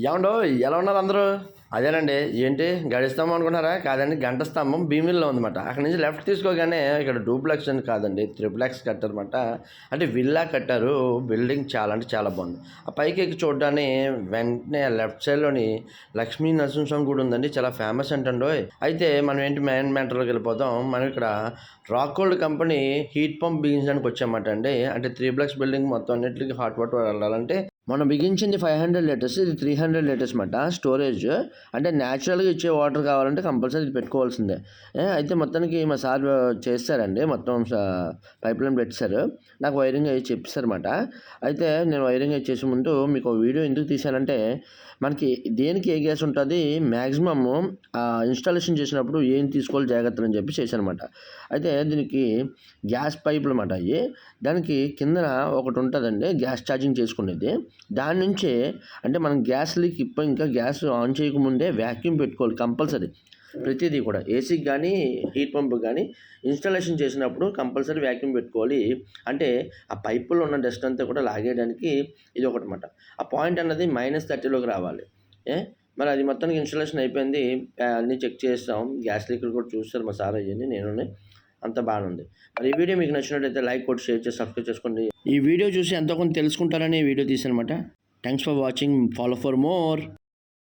ఏమండో ఎలా ఉన్నారు అందరూ? అదేనండి. ఏంటి గడిస్తాం అనుకుంటున్నారా? కాదండి, గంట స్తంభం భీమిలిలో ఉందన్నమాట. అక్కడి నుంచి లెఫ్ట్ తీసుకోగానే ఇక్కడ డూప్లెక్స్ అని కాదండి, త్రిప్లెక్స్ కట్టారన్నమాట. అంటే విల్లా కట్టారు. బిల్డింగ్ చాలా అంటే చాలా బాగుంది. ఆ పైకి ఎక్కి చూడడాన్ని వెంటనే లెఫ్ట్ సైడ్లోని లక్ష్మీ నరసింహస్వామి గుడి ఉందండి. చాలా ఫేమస్ అంటండోయ్. అయితే మనం ఏంటి మెయిన్ మ్యాటర్లోకి వెళ్ళిపోతాం. మనం ఇక్కడ రాక్కోల్డ్ కంపెనీ హీట్ పంప్ బిగించడానికి వచ్చామట అండి. అంటే త్రిప్లెక్స్ బిల్డింగ్ మొత్తం అన్నింటికి హాట్ వాటర్ వెళ్ళాలంటే మనం బిగించింది 500 లీటర్స్, ఇది 300 లీటర్స్ మాట స్టోరేజ్. అంటే న్యాచురల్గా ఇచ్చే వాటర్ కావాలంటే కంపల్సరీ ఇది పెట్టుకోవాల్సిందే. అయితే మొత్తానికి మా సార్ చేస్తారండి, మొత్తం పైప్ లైన్ పెట్టారు. నాకు వైరింగ్ అయ్యి చెప్పారన్నమాట. అయితే నేను వైరింగ్ అయ్యి చేసే ముందు మీకు వీడియో ఎందుకు తీశానంటే, మనకి దేనికి ఏ గ్యాస్ ఉంటుంది మ్యాక్సిమమ్ ఇన్స్టాలేషన్ చేసినప్పుడు ఏం తీసుకోవాలి జాగ్రత్తలు అని చెప్పి చేశానమాట. అయితే దీనికి గ్యాస్ పైపులు అన్నమాట అవి. దానికి కిందన ఒకటి ఉంటుందండి గ్యాస్ ఛార్జింగ్ చేసుకునేది. దాని నుంచే అంటే మనం గ్యాస్ లీక్ ఇంకా గ్యాస్ ఆన్ చేయకముందే వ్యాక్యూమ్ పెట్టుకోవాలి కంపల్సరీ. ప్రతిదీ కూడా ఏసీకి కానీ హీట్ పంప్కి కానీ ఇన్స్టాలేషన్ చేసినప్పుడు కంపల్సరీ వ్యాక్యూమ్ పెట్టుకోవాలి. అంటే ఆ పైపుల్లో ఉన్న డస్ట్ అంతా కూడా లాగేయడానికి ఇది ఒకటమాట. ఆ పాయింట్ అన్నది -30లోకి రావాలి. మరి అది మొత్తానికి ఇన్స్టాలేషన్ అయిపోయింది. అన్నీ చెక్ చేస్తాం. గ్యాస్ లీకులు కూడా చూస్తారు మా సార్ అయ్యింది నేను. అంత బాగానే ఉంది. మరి ఈ వీడియో మీకు నచ్చినట్టయితే లైక్ కొట్టి షేర్ చేసి సబ్స్క్రైబ్ చేసుకోండి. ఈ వీడియో చూసి ఎంతో కొంత తెలుసుకుంటారని వీడియో తీసానమాట. Thanks for watching. Follow for more.